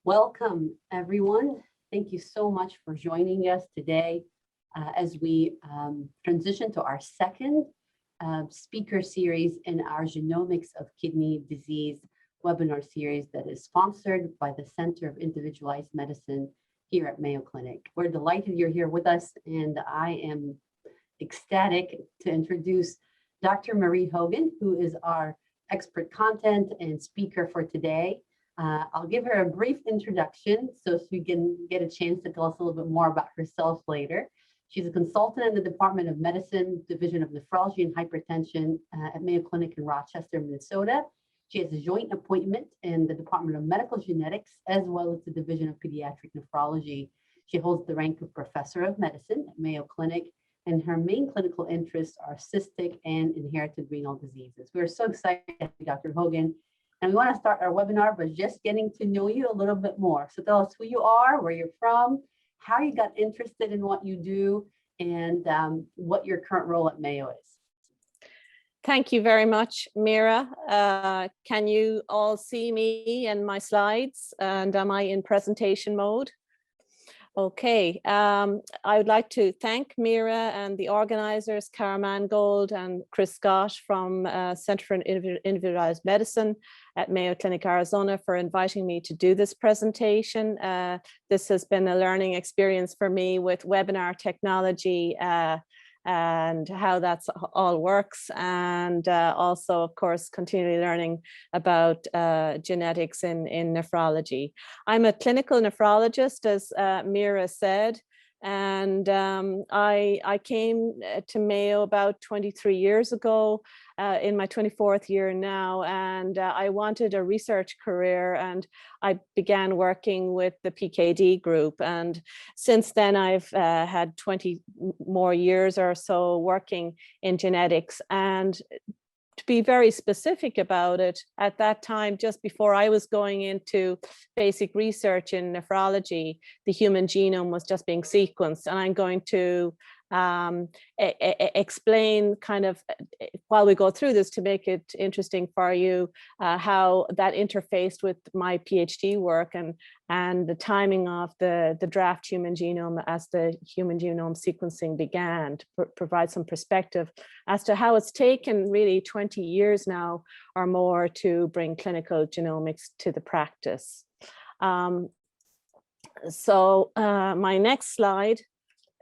Welcome, everyone. Thank you so much for joining us today as we transition to our second speaker series in our Genomics of Kidney Disease webinar series that is sponsored by the Center of Individualized Medicine here at Mayo Clinic. We're delighted you're here with us, and I am ecstatic to introduce Dr. Mira Hogan, who is our expert content and speaker for today. I'll give her a brief introduction so she can get a chance to tell us a little bit more about herself later. She's a consultant in the Department of Medicine, Division of Nephrology and Hypertension at Mayo Clinic in Rochester, Minnesota. She has a joint appointment in the Department of Medical Genetics, as well as the Division of Pediatric Nephrology. She holds the rank of Professor of Medicine at Mayo Clinic, and her main clinical interests are cystic and inherited renal diseases. We're so excited to have you, Dr. Hogan. And we want to start our webinar by just getting to know you a little bit more. So tell us who you are, where you're from, how you got interested in what you do, and what your current role at Mayo is. Thank you very much, Mira. Can you all see me and my slides? And am I in presentation mode? Okay, I would like to thank Mira and the organizers, Cara Mangold and Chris Scott from Center for Individualized Medicine at Mayo Clinic, Arizona, for inviting me to do this presentation. This has been a learning experience for me with webinar technology and how that's all works, and also, of course, continually learning about genetics in nephrology. I'm a clinical nephrologist, as Mira said, and I came to Mayo about 23 years ago, in my 24th year now, and I wanted a research career, and I began working with the PKD group, and since then I've had 20 more years or so working in genetics. And to be very specific about it, at that time, just before I was going into basic research in nephrology, the human genome was just being sequenced, and I'm going to explain kind of, while we go through this to make it interesting for you, how that interfaced with my PhD work and the timing of the draft human genome as the human genome sequencing began, to provide some perspective as to how it's taken really 20 years now or more to bring clinical genomics to the practice. My next slide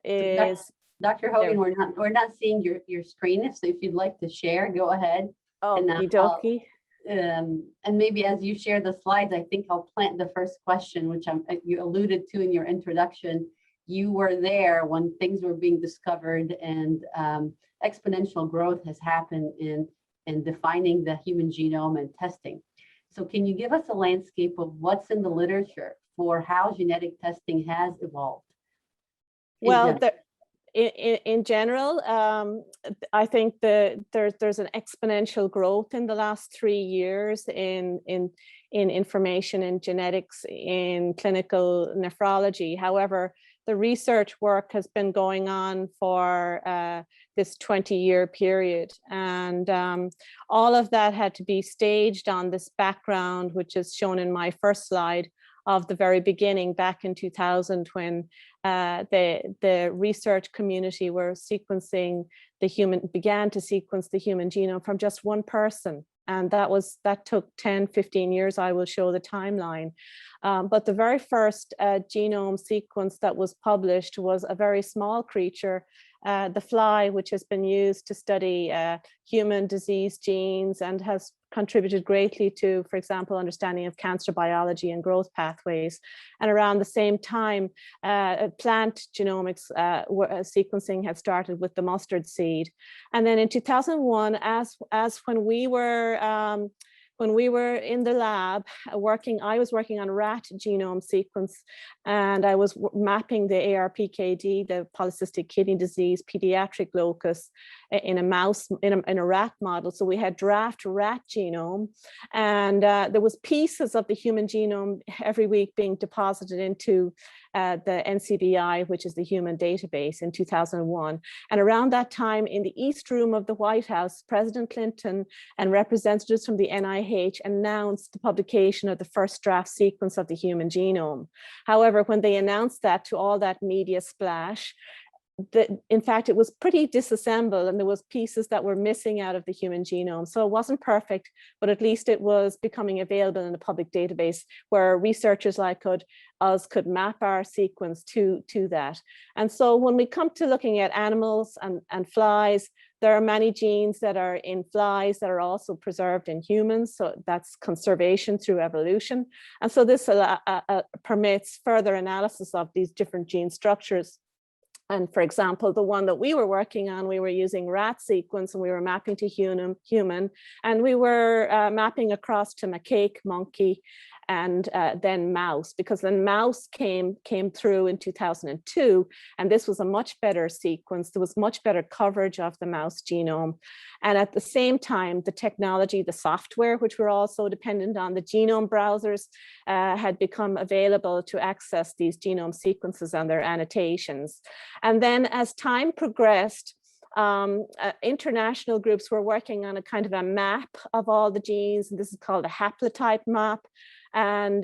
is Dr. Hogan, we're not seeing your screen, so if you'd like to share, go ahead. Oh, and maybe as you share the slides, I think I'll plant the first question, which you alluded to in your introduction. You were there when things were being discovered, and exponential growth has happened in defining the human genome and testing. So can you give us a landscape of what's in the literature for how genetic testing has evolved? Well, in general, I think there's an exponential growth in the last 3 years in information in genetics in clinical nephrology. However, the research work has been going on for this 20-year period, and all of that had to be staged on this background, which is shown in my first slide, of the very beginning back in 2000, when the research community were began to sequence the human genome from just one person. And that took 10, 15 years. I will show the timeline. But the very first genome sequence that was published was a very small creature, the fly, which has been used to study human disease genes and has contributed greatly to, for example, understanding of cancer biology and growth pathways. And around the same time, plant genomics sequencing had started with the mustard seed. And then in 2001, as when we were in the lab I was working on rat genome sequence, and I was mapping the ARPKD, the polycystic kidney disease pediatric locus, in a mouse, in a rat model. So we had draft rat genome, and there was pieces of the human genome every week being deposited into the NCBI, which is the human database, in 2001. And around that time, in the East Room of the White House, President Clinton and representatives from the NIH announced the publication of the first draft sequence of the human genome. However, when they announced that, to all that media splash, in fact, it was pretty disassembled, and there was pieces that were missing out of the human genome. So it wasn't perfect, but at least it was becoming available in a public database where researchers like us could map our sequence to that. And so when we come to looking at animals and flies, there are many genes that are in flies that are also preserved in humans. So that's conservation through evolution. And so this permits further analysis of these different gene structures. And for example, the one that we were working on, we were using rat sequence, and we were mapping to human, and we were mapping across to macaque, monkey, and then mouse, because then mouse came through in 2002, and this was a much better sequence. There was much better coverage of the mouse genome. And at the same time, the technology, the software, which we're also dependent on, the genome browsers, had become available to access these genome sequences and their annotations. And then as time progressed, international groups were working on a kind of a map of all the genes, and this is called a haplotype map, and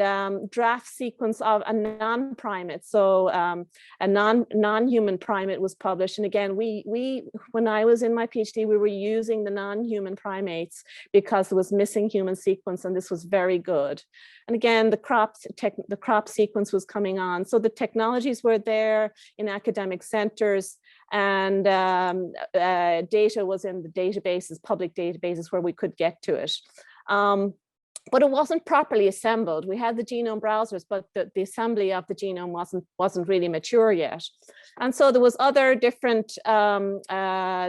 draft sequence of a non-primate. So a non-human primate was published. And again, when I was in my PhD, we were using the non-human primates because there was missing human sequence, and this was very good. And again, the crop sequence was coming on. So the technologies were there in academic centers, and data was in the databases, public databases, where we could get to it. But it wasn't properly assembled. We had the genome browsers, but the assembly of the genome wasn't really mature yet. And so there was other different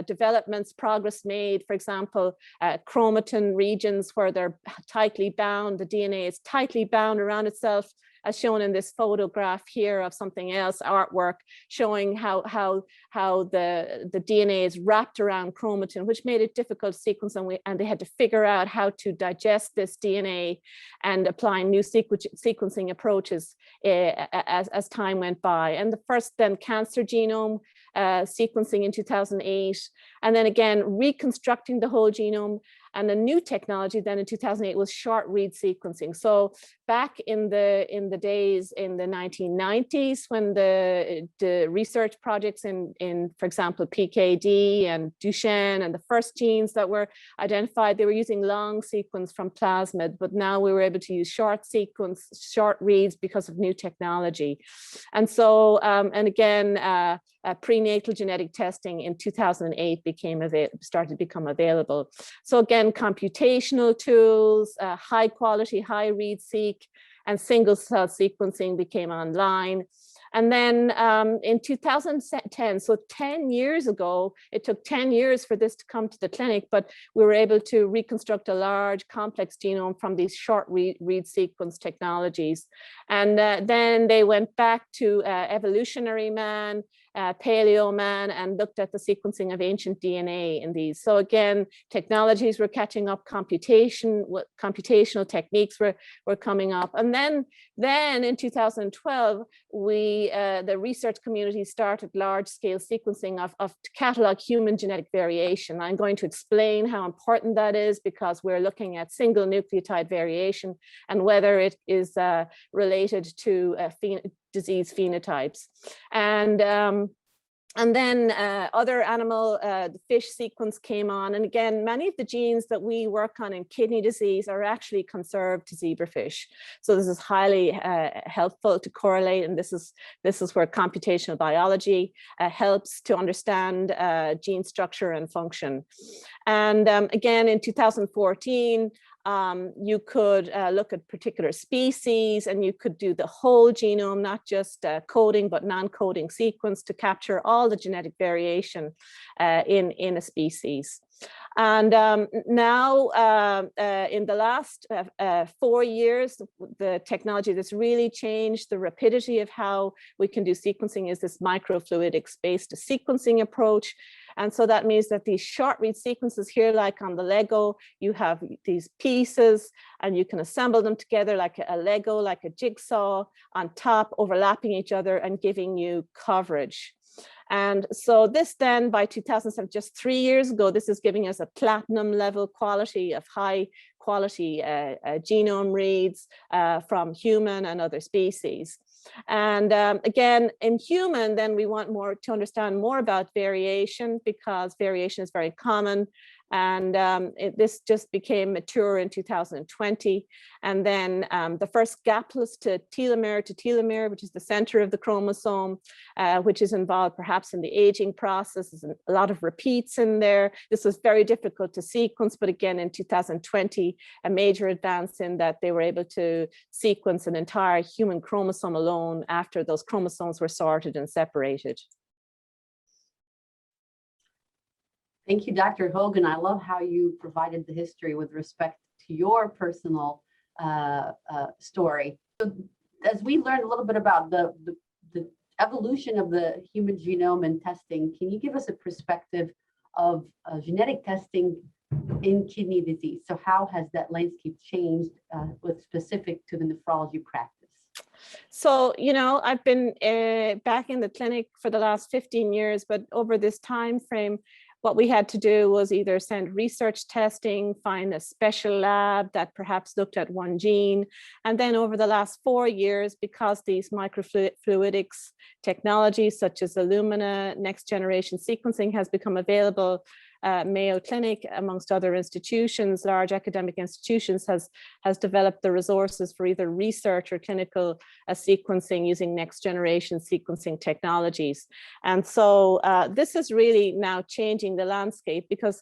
developments, progress made. For example, chromatin regions where they're tightly bound, the DNA is tightly bound around itself, as shown in this photograph here of something else, artwork, showing how the DNA is wrapped around chromatin, which made it difficult to sequence, and they had to figure out how to digest this DNA and apply new sequencing approaches as time went by. And the first then cancer genome sequencing in 2008, and then again reconstructing the whole genome. And a new technology then in 2008 was short read sequencing. So back in the days in the 1990s, when the research projects in for example PKD and Duchenne and the first genes that were identified, they were using long sequence from plasmid, but now we were able to use short reads because of new technology. And so and again, prenatal genetic testing in 2008 started to become available. So again, computational tools, high quality, high read seq, and single cell sequencing became online. And then in 2010, so 10 years ago, it took 10 years for this to come to the clinic, but we were able to reconstruct a large complex genome from these short read sequence technologies. And then they went back to evolutionary man, paleo man, and looked at the sequencing of ancient DNA in these. So again, technologies were catching up, computational techniques were coming up. And then in 2012, the research community started large-scale sequencing to catalog human genetic variation. I'm going to explain how important that is, because we're looking at single nucleotide variation and whether it is related to disease phenotypes. And then other animal, the fish sequence came on. And again, many of the genes that we work on in kidney disease are actually conserved to zebrafish. So this is highly helpful to correlate. And this is where computational biology helps to understand gene structure and function. And again, in 2014, you could look at particular species, and you could do the whole genome, not just coding, but non-coding sequence to capture all the genetic variation in a species. And now in the last 4 years, the technology that's really changed the rapidity of how we can do sequencing is this microfluidics-based sequencing approach. And so that means that these short read sequences here, like on the Lego, you have these pieces and you can assemble them together like a Lego, like a jigsaw on top, overlapping each other and giving you coverage. And so this then by 2007, just 3 years ago, this is giving us a platinum level quality of high quality genome reads from human and other species. And again, in human, then we want more to understand more about variation, because variation is very common. And this just became mature in 2020. And then the first gapless to telomere, which is the center of the chromosome, which is involved perhaps in the aging process. There's a lot of repeats in there. This was very difficult to sequence, but again, in 2020, a major advance in that they were able to sequence an entire human chromosome alone after those chromosomes were sorted and separated. Thank you, Dr. Hogan. I love how you provided the history with respect to your personal story. So as we learned a little bit about the evolution of the human genome and testing, can you give us a perspective of genetic testing in kidney disease? So how has that landscape changed with specific to the nephrology practice? So, you know, I've been back in the clinic for the last 15 years, but over this time frame, what we had to do was either send research testing, find a special lab that perhaps looked at one gene. And then over the last 4 years, because these microfluidics technologies such as Illumina, next generation sequencing has become available, Mayo Clinic, amongst other institutions, large academic institutions, has developed the resources for either research or clinical sequencing using next generation sequencing technologies. And so this is really now changing the landscape, because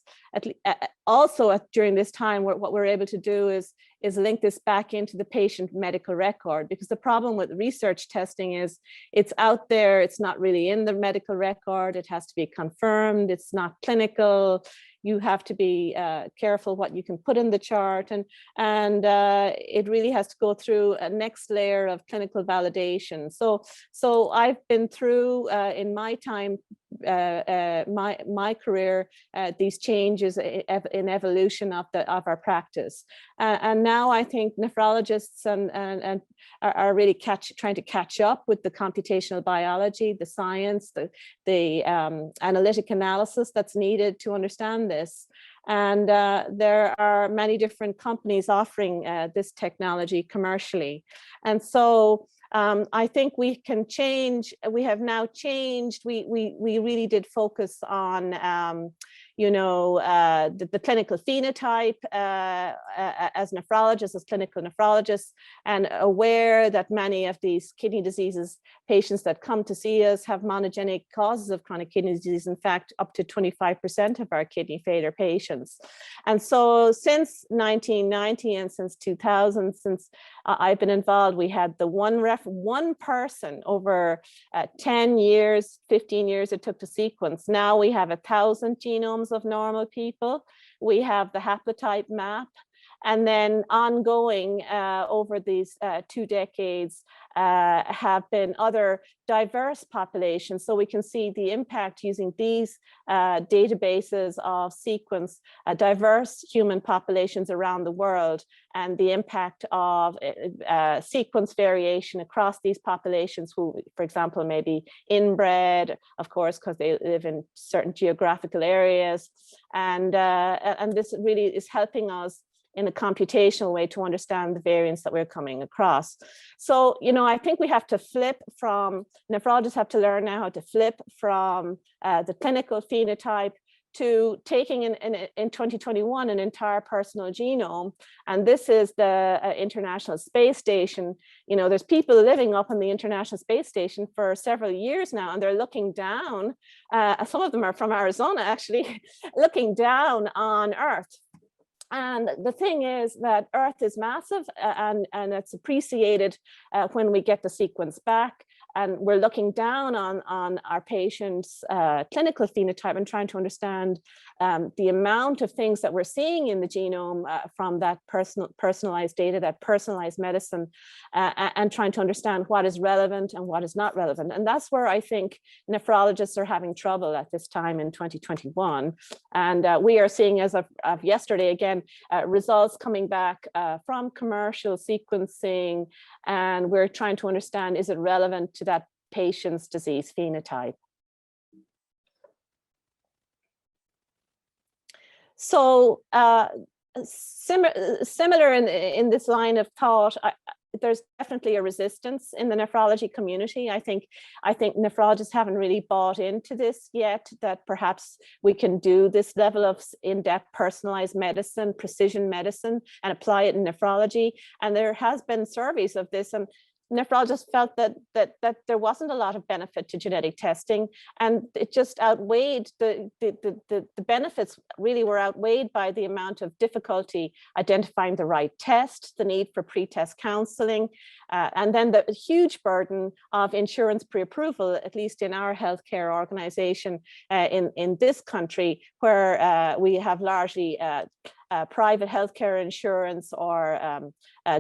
during this time, what we're able to do is link this back into the patient medical record, because the problem with research testing is it's out there, it's not really in the medical record, it has to be confirmed, it's not clinical. You have to be careful what you can put in the chart, and it really has to go through a next layer of clinical validation. So I've been through in my time, my career, these changes in evolution of our practice, and now I think nephrologists are really trying to catch up with the computational biology, the science, the analytic analysis that's needed to understand this. And there are many different companies offering this technology commercially. And so I think we can change. We have now changed. We really did focus on the clinical phenotype as nephrologists, as clinical nephrologists, and aware that many of these kidney diseases, patients that come to see us have monogenic causes of chronic kidney disease. In fact, up to 25% of our kidney failure patients. And so since 1990 and since 2000, since I've been involved, we had the one person over 10 years, 15 years it took to sequence. Now we have 1,000 genomes of normal people. We have the haplotype map. And then ongoing over these 2 decades have been other diverse populations. So we can see the impact using these databases of sequence diverse human populations around the world, and the impact of sequence variation across these populations who, for example, may be inbred, of course, because they live in certain geographical areas. And this really is helping us in a computational way to understand the variants that we're coming across. So, I think we have to flip from, nephrologists have to learn now how to flip from the clinical phenotype to taking in 2021 an entire personal genome. And this is the International Space Station. There's people living up on the International Space Station for several years now, and they're looking down, some of them are from Arizona actually, looking down on Earth. And the thing is that Earth is massive, and it's appreciated when we get the sequence back. and we're looking down on our patient's clinical phenotype and trying to understand the amount of things that we're seeing in the genome from that personalized data, that personalized medicine, and trying to understand what is relevant and what is not relevant. And that's where I think nephrologists are having trouble at this time in 2021. And we are seeing, as of yesterday, again, results coming back from commercial sequencing, and we're trying to understand, is it relevant to that patient's disease phenotype? So similar in this line of thought, there's definitely a resistance in the nephrology community. I think nephrologists haven't really bought into this yet, that perhaps we can do this level of in-depth personalized medicine, precision medicine, and apply it in nephrology. And there has been surveys of this, and nephrologists felt that there wasn't a lot of benefit to genetic testing, and it just outweighed the benefits really were outweighed by the amount of difficulty identifying the right test, the need for pre-test counseling, and then the huge burden of insurance pre-approval, at least in our healthcare organization in this country, where we have largely private healthcare insurance or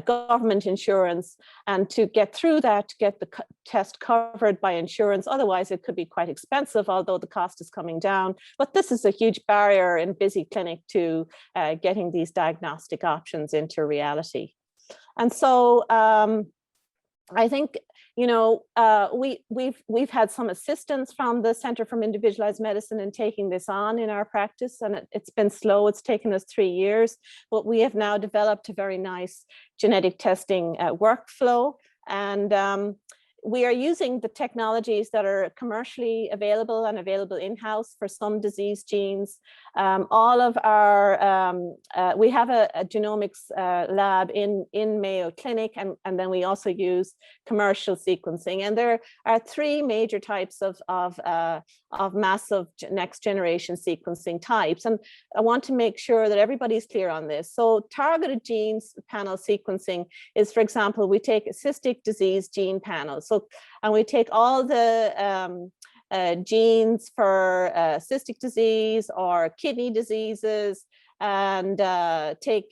government insurance, and to get through that, to get the test covered by insurance. Otherwise, it could be quite expensive, although the cost is coming down. But this is a huge barrier in busy clinic to getting these diagnostic options into reality. And so I think, you know, we've had some assistance from the Center for Individualized Medicine in taking this on in our practice, and it's been slow. It's taken us 3 years, but we have now developed a very nice genetic testing workflow, and we are using the technologies that are commercially available and available in-house for some disease genes. All of our, we have a genomics lab in Mayo Clinic, and then we also use commercial sequencing. And there are 3 major types of massive next generation sequencing types. And I want to make sure that everybody's clear on this. So targeted genes panel sequencing is, for example, we take a cystic disease gene panel. So, and we take all the genes for cystic disease or kidney diseases, and take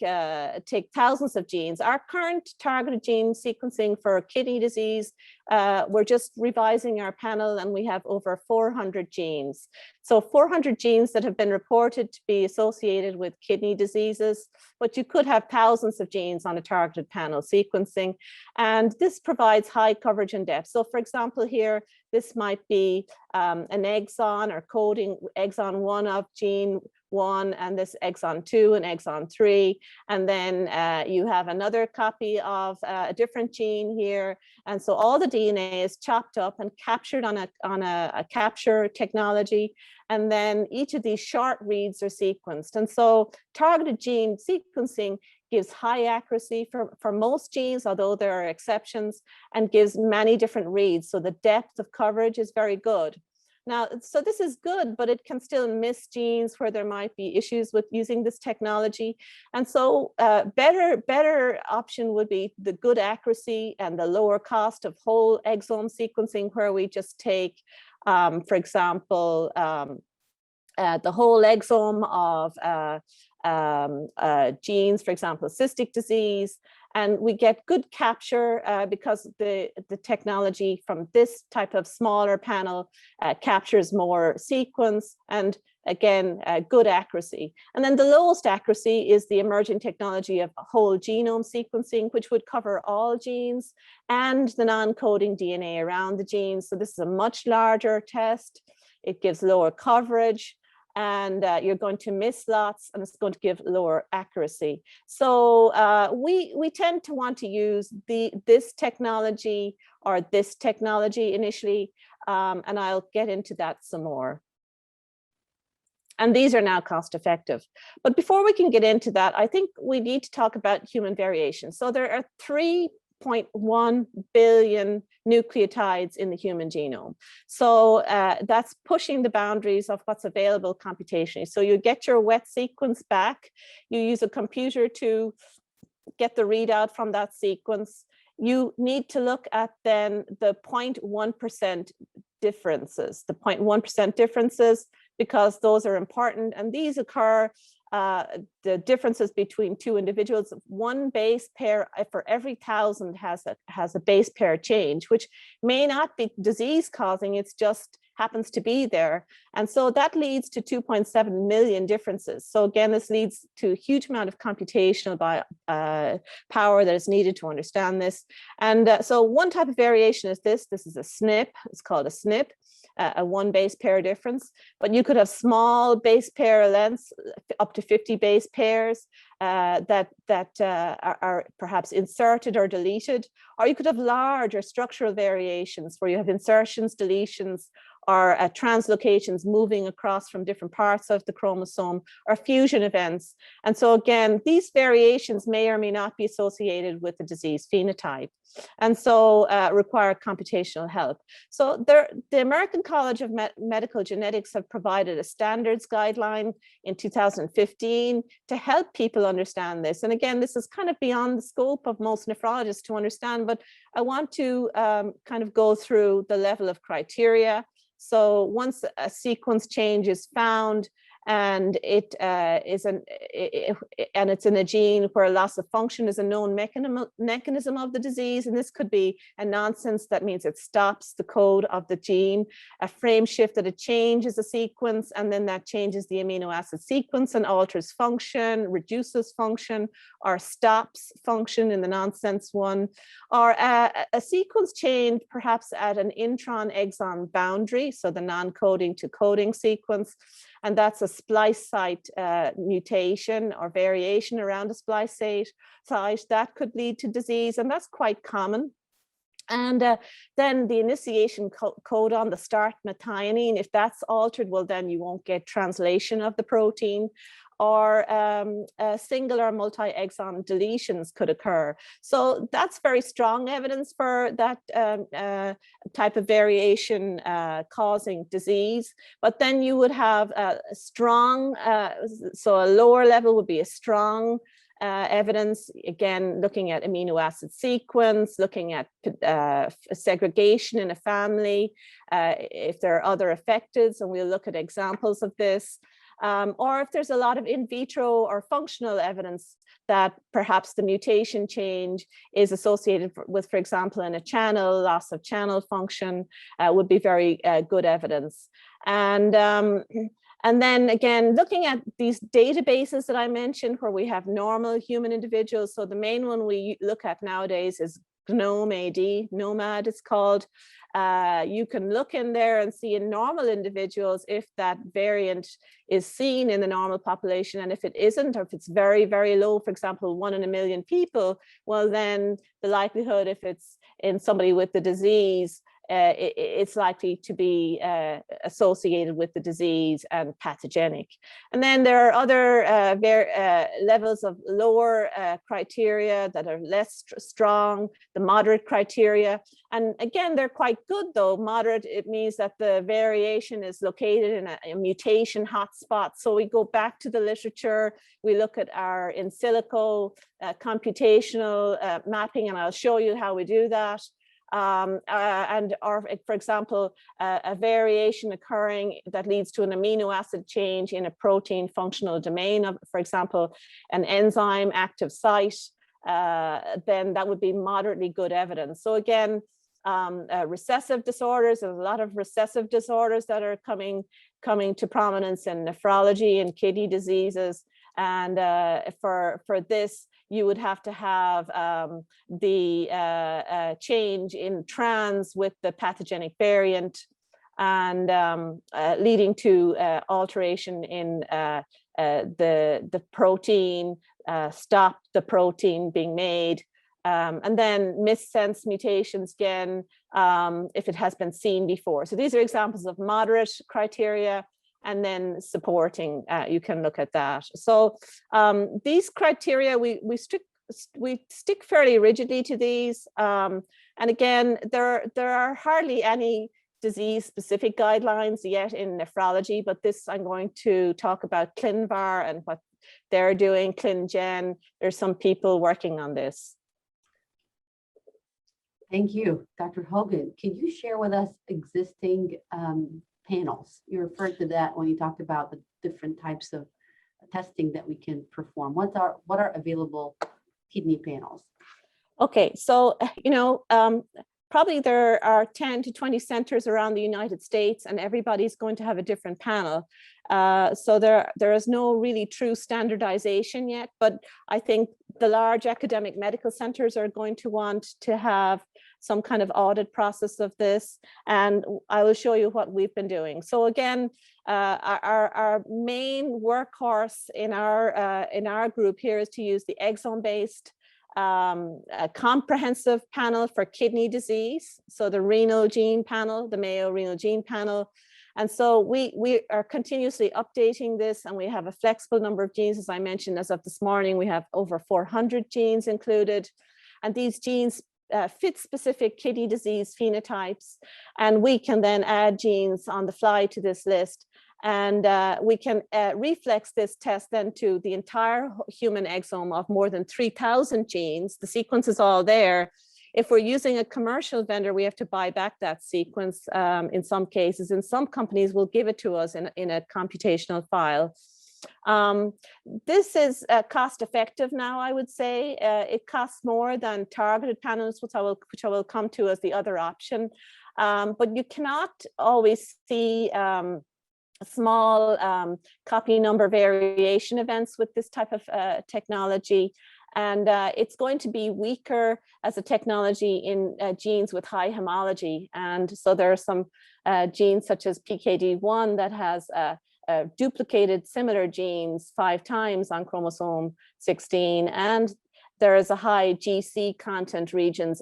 thousands of genes. Our current targeted gene sequencing for kidney disease, we're just revising our panel, and we have over 400 genes. So 400 genes that have been reported to be associated with kidney diseases, but you could have thousands of genes on a targeted panel sequencing. And this provides high coverage and depth. So for example, here, this might be an exon or coding exon 1 of gene 1, and this exon 2 and exon 3, and then you have another copy of a different gene here, and so all the DNA is chopped up and captured on a capture technology, and then each of these short reads are sequenced. And so targeted gene sequencing gives high accuracy for most genes, although there are exceptions, and gives many different reads, so the depth of coverage is very good. Now, so this is good, but it can still miss genes where there might be issues with using this technology. And so better option would be the good accuracy and the lower cost of whole exome sequencing, where we just take, for example, the whole exome of genes, for example, cystic disease, and we get good capture because the technology from this type of smaller panel captures more sequence, and again, good accuracy. And then the lowest accuracy is the emerging technology of whole genome sequencing, which would cover all genes and the non-coding DNA around the genes. So this is a much larger test. It gives lower coverage, and you're going to miss lots, and it's going to give lower accuracy. So we tend to want to use this technology or this technology initially, and I'll get into that some more. And these are now cost effective. But before we can get into that, I think we need to talk about human variation. So there are 3.1 billion nucleotides in the human genome. So that's pushing the boundaries of what's available computationally. So you get your wet sequence back, you use a computer to get the readout from that sequence. you need to look at then the 0.1% differences, because those are important, and these occur, the differences between two individuals. One base pair for every 1,000 has a base pair change, which may not be disease causing, it's just happens to be there. And so that leads to 2.7 million differences. So again, this leads to a huge amount of computational power that is needed to understand this. And so one type of variation is this is a SNP, it's called a SNP, a one base pair difference, but you could have small base pair lengths, up to 50 base pairs that are perhaps inserted or deleted, or you could have large or structural variations where you have insertions, deletions, or translocations moving across from different parts of the chromosome, or fusion events. And so again, these variations may or may not be associated with the disease phenotype, and so require computational help. So the American College of Medical Genetics have provided a standards guideline in 2015 to help people understand this. And again, this is kind of beyond the scope of most nephrologists to understand, but I want to kind of go through the level of criteria. So once a sequence change is found, and it's in a gene where loss of function is a known mechanism of the disease, and this could be a nonsense, that means it stops the code of the gene, a frame shift that it changes a sequence, and then that changes the amino acid sequence and alters function, reduces function, or stops function in the nonsense one, or a sequence change perhaps at an intron exon boundary, so the non-coding to coding sequence, and that's a splice site mutation or variation around a splice site that could lead to disease, and that's quite common. And then the initiation codon, the start methionine, if that's altered, well, then you won't get translation of the protein, or single or multi-exon deletions could occur. So that's very strong evidence for that type of variation causing disease. But then you would have a strong, so a lower level would be a strong evidence, again, looking at amino acid sequence, looking at segregation in a family, if there are other affecteds, and we'll look at examples of this. Or if there's a lot of in vitro or functional evidence that perhaps the mutation change is associated with, for example, in a channel, loss of channel function, would be very good evidence. And then again, looking at these databases that I mentioned where we have normal human individuals. So the main one we look at nowadays is GNOMAD it's called. You can look in there and see in normal individuals if that variant is seen in the normal population, and if it isn't, or if it's very, very low, for example, 1 in a million people, well, then the likelihood, if it's in somebody with the disease, it's likely to be associated with the disease and pathogenic. And then there are other levels of lower criteria that are less strong, the moderate criteria. And again, they're quite good though. Moderate, it means that the variation is located in a mutation hotspot. So we go back to the literature, we look at our in silico computational mapping, and I'll show you how we do that. Or for example, a variation occurring that leads to an amino acid change in a protein functional domain of, for example, an enzyme active site, then that would be moderately good evidence. So again, recessive disorders, there's a lot of recessive disorders that are coming to prominence in nephrology and kidney diseases. And for this, you would have to have the change in trans with the pathogenic variant, and leading to alteration in the protein, stop the protein being made. And then missense mutations again, if it has been seen before. So these are examples of moderate criteria. And then supporting, you can look at that. So these criteria, we stick fairly rigidly to these. And again, there are hardly any disease-specific guidelines yet in nephrology, but this I'm going to talk about ClinVar and what they're doing, ClinGen. There's some people working on this. Thank you, Dr. Hogan. Can you share with us existing panels? You referred to that when you talked about the different types of testing that we can perform. What are available kidney panels? Okay, so, probably there are 10 to 20 centers around the United States, and everybody's going to have a different panel. So there is no really true standardization yet, but I think the large academic medical centers are going to want to have some kind of audit process of this, and I will show you what we've been doing. So again, our main workhorse in our group here is to use the exome-based a comprehensive panel for kidney disease. So the renal gene panel, the Mayo renal gene panel. And so we are continuously updating this, and we have a flexible number of genes. As I mentioned, as of this morning, we have over 400 genes included. And these genes fit specific kidney disease phenotypes. And we can then add genes on the fly to this list. And we can reflex this test then to the entire human exome of more than 3,000 genes. The sequence is all there. If we're using a commercial vendor, we have to buy back that sequence in some cases. And some companies will give it to us in a computational file. This is cost effective now, I would say. It costs more than targeted panels, which I will come to as the other option. But you cannot always see small copy number variation events with this type of technology. And it's going to be weaker as a technology in genes with high homology. And so there are some genes such as PKD1 that has duplicated similar genes 5 times on chromosome 16, and there is a high GC content region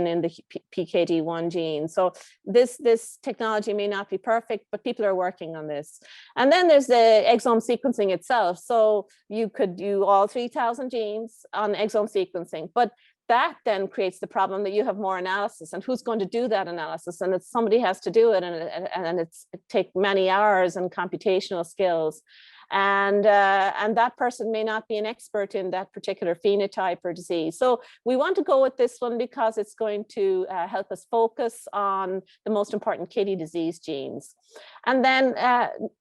in the PKD1 gene. So this technology may not be perfect, but people are working on this. And then there's the exome sequencing itself. So you could do all 3,000 genes on exome sequencing, but that then creates the problem that you have more analysis, and who's going to do that analysis? And it's somebody has to do it, and it takes many hours and computational skills. And that person may not be an expert in that particular phenotype or disease. So we want to go with this one because it's going to help us focus on the most important kidney disease genes. And then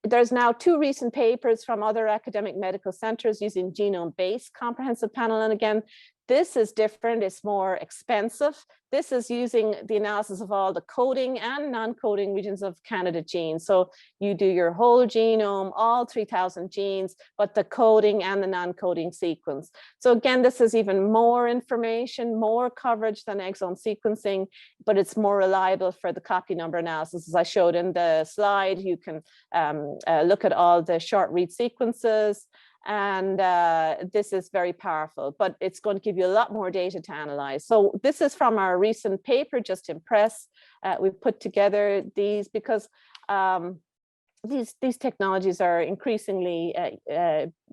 there's now 2 recent papers from other academic medical centers using genome-based comprehensive panel. And again, this is different, it's more expensive. This is using the analysis of all the coding and non-coding regions of candidate genes. So you do your whole genome, all 3,000 genes, but the coding and the non-coding sequence. So again, this is even more information, more coverage than exome sequencing, but it's more reliable for the copy number analysis. As I showed in the slide, you can look at all the short read sequences. And this is very powerful, but it's going to give you a lot more data to analyze. So this is from our recent paper, just in press. We've put together these because these technologies are increasingly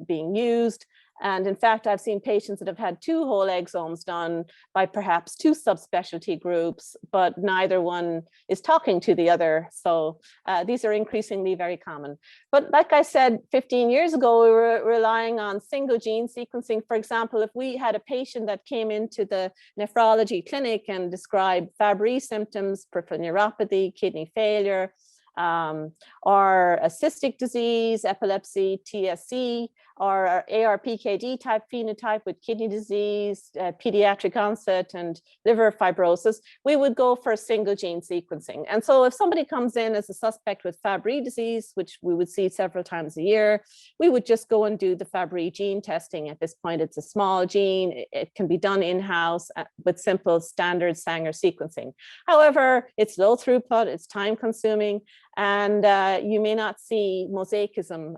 being used. And in fact, I've seen patients that have had 2 whole exomes done by perhaps 2 subspecialty groups, but neither one is talking to the other. So these are increasingly very common. But like I said, 15 years ago, we were relying on single gene sequencing. For example, if we had a patient that came into the nephrology clinic and described Fabry symptoms, peripheral neuropathy, kidney failure, or a cystic disease, epilepsy, TSC, or ARPKD type phenotype with kidney disease, pediatric onset, and liver fibrosis, we would go for single gene sequencing. And so if somebody comes in as a suspect with Fabry disease, which we would see several times a year, we would just go and do the Fabry gene testing. At this point, it's a small gene. It can be done in-house with simple standard Sanger sequencing. However, it's low throughput, it's time consuming, and you may not see mosaicism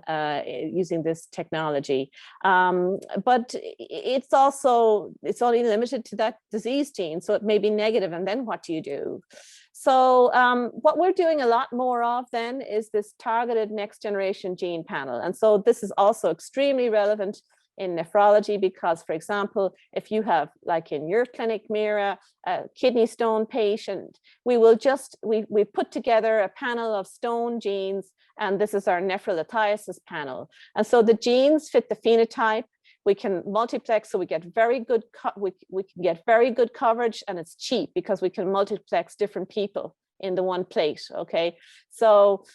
using this technology. But it's only limited to that disease gene, so it may be negative, and then what do you do? So what we're doing a lot more of then is this targeted next generation gene panel. And so this is also extremely relevant in nephrology because, for example, if you have, like in your clinic, Mira, a kidney stone patient, we put together a panel of stone genes, and this is our nephrolithiasis panel. And so the genes fit the phenotype. We can multiplex, so we get very good, we can get very good coverage, and it's cheap because we can multiplex different people in the one plate, okay? So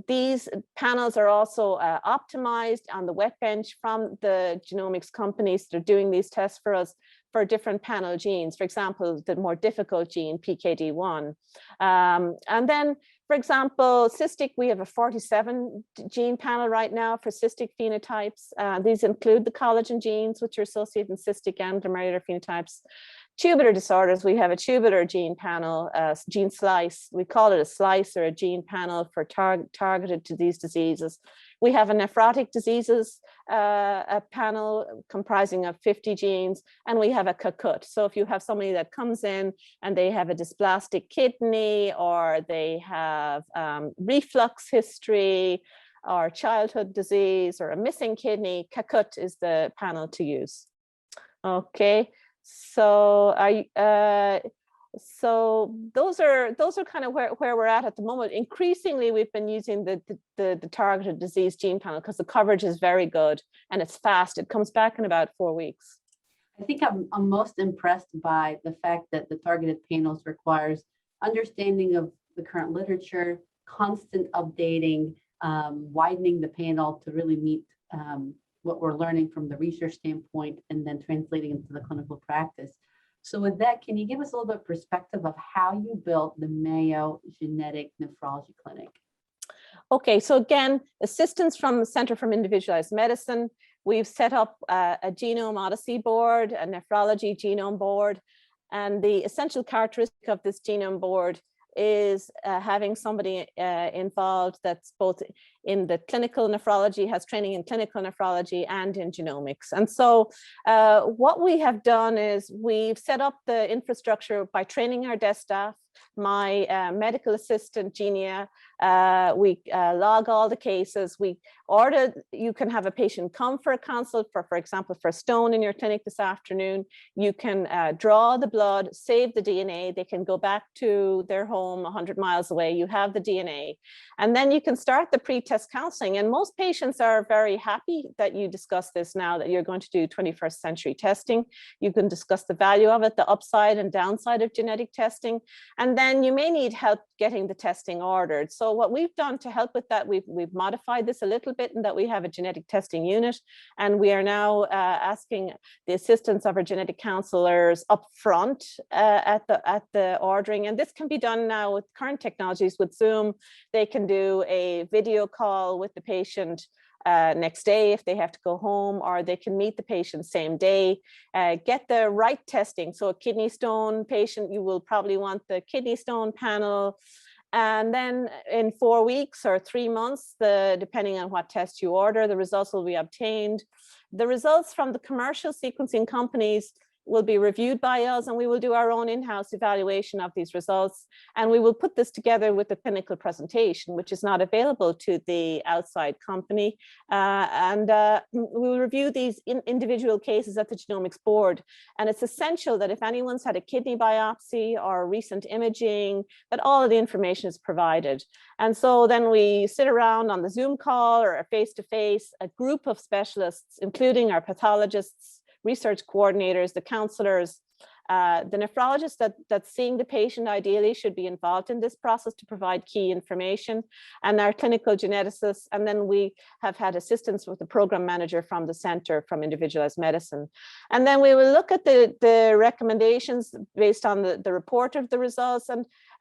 these panels are also optimized on the wet bench from the genomics companies that are doing these tests for us for different panel genes, for example, the more difficult gene, PKD1. And then, for example, cystic, we have a 47 gene panel right now for cystic phenotypes. These include the collagen genes, which are associated in cystic and glomerular phenotypes. Tubular disorders, we have a tubular gene panel, gene slice. We call it a slice or a gene panel for targeted to these diseases. We have a nephrotic diseases a panel comprising of 50 genes, and we have a CACUT. So if you have somebody that comes in and they have a dysplastic kidney, or they have reflux history, or childhood disease, or a missing kidney, CACUT is the panel to use. Okay. So so those are kind of where we're at the moment. Increasingly, we've been using the targeted disease gene panel because the coverage is very good and it's fast. It comes back in about 4 weeks. I think I'm most impressed by the fact that the targeted panels requires understanding of the current literature, constant updating, widening the panel to really meet what we're learning from the research standpoint, and then translating into the clinical practice. So with that, can you give us a little bit of perspective of how you built the Mayo Genetic Nephrology Clinic? Okay, so again, assistance from the Center for Individualized Medicine. We've set up a genome odyssey board, a nephrology genome board, and the essential characteristic of this genome board is having somebody involved that's both in the clinical nephrology, has training in clinical nephrology and in genomics. And so what we have done is we've set up the infrastructure by training our desk staff. My medical assistant, Genia, we log all the cases. We order, you can have a patient come for a consult for example, for a stone in your clinic this afternoon. You can draw the blood, save the DNA. They can go back to their home 100 miles away. You have the DNA. And then you can start the pre-test counseling. And most patients are very happy that you discuss this now, that you're going to do 21st century testing. You can discuss the value of it, the upside and downside of genetic testing. And then you may need help getting the testing ordered. So what we've done to help with that, we've modified this a little bit in that we have a genetic testing unit, and we are now asking the assistance of our genetic counselors up front at the ordering. And this can be done now with current technologies. With Zoom, they can do a video call with the patient next day if they have to go home, or they can meet the patient same day, get the right testing. So a kidney stone patient, you will probably want the kidney stone panel. And then in 4 weeks or 3 months, depending on what test you order, the results will be obtained. The results from the commercial sequencing companies will be reviewed by us, and we will do our own in-house evaluation of these results. And we will put this together with the clinical presentation, which is not available to the outside company. We will review these individual cases at the genomics board. And it's essential that if anyone's had a kidney biopsy or recent imaging, that all of the information is provided. And so then we sit around on the Zoom call or a face-to-face, a group of specialists, including our pathologists, research coordinators, the counselors, the nephrologist that's seeing the patient ideally should be involved in this process to provide key information, and our clinical geneticists. And then we have had assistance with the program manager from the Center from Individualized Medicine. And then we will look at the recommendations based on the report of the results,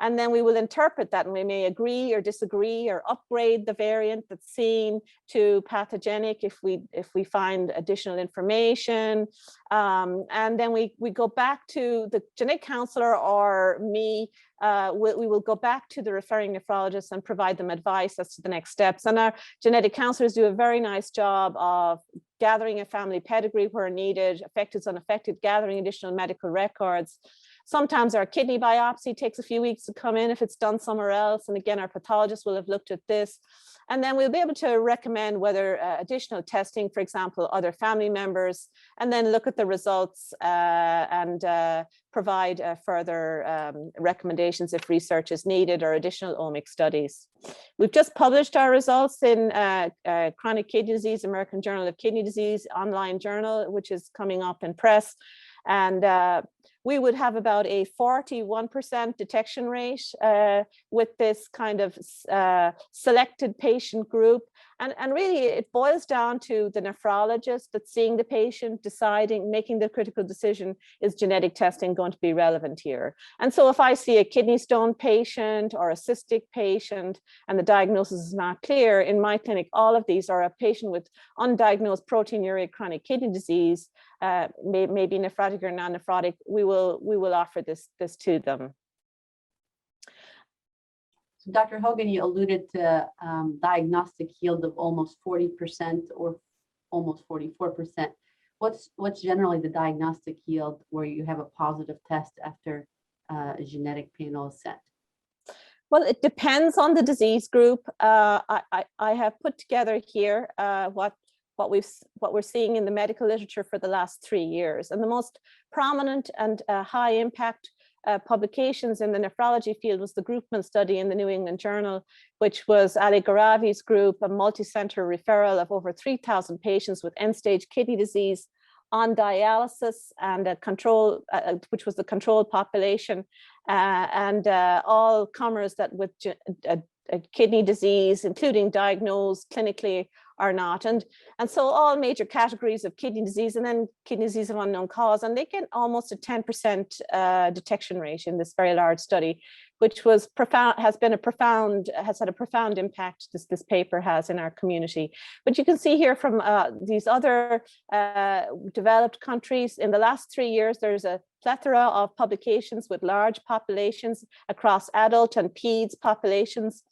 and then we will interpret that, and we may agree or disagree or upgrade the variant that's seen to pathogenic if we find additional information. And then we go back to the genetic counselor or me. We will go back to the referring nephrologist and provide them advice as to the next steps. And our genetic counselors do a very nice job of gathering a family pedigree where needed, affected, unaffected, gathering additional medical records. Sometimes our kidney biopsy takes a few weeks to come in if it's done somewhere else. And again, our pathologist will have looked at this. And then we'll be able to recommend whether additional testing, for example, other family members, and then look at the results and provide further recommendations if research is needed or additional omic studies. We've just published our results in Chronic Kidney Disease, American Journal of Kidney Disease online journal, which is coming up in press. And we would have about a 41% detection rate with this kind of selected patient group. And really, it boils down to the nephrologist that's seeing the patient, deciding, making the critical decision, is genetic testing going to be relevant here? And so if I see a kidney stone patient or a cystic patient and the diagnosis is not clear, in my clinic, all of these are a patient with undiagnosed proteinuria chronic kidney disease, maybe nephrotic or non-nephrotic, we will offer this to them. So Dr. Hogan, you alluded to diagnostic yield of almost 40% or almost 44%. What's generally the diagnostic yield where you have a positive test after a genetic panel is set? Well, it depends on the disease group. I have put together here what we're seeing in the medical literature for the last 3 years. And the most prominent and high impact publications in the nephrology field was the Groupman study in the New England Journal, which was Ali Garavi's group, a multi-center referral of over 3,000 patients with end-stage kidney disease on dialysis, and a control, which was the control population, and all comers that with kidney disease, including diagnosed clinically or not, and so all major categories of kidney disease, and then kidney disease of unknown cause, and they get almost a 10% detection rate in this very large study, which was profound, has had a profound impact. This paper has in our community. But you can see here from these other developed countries, in the last 3 years, there's a plethora of publications with large populations across adult and peds populations.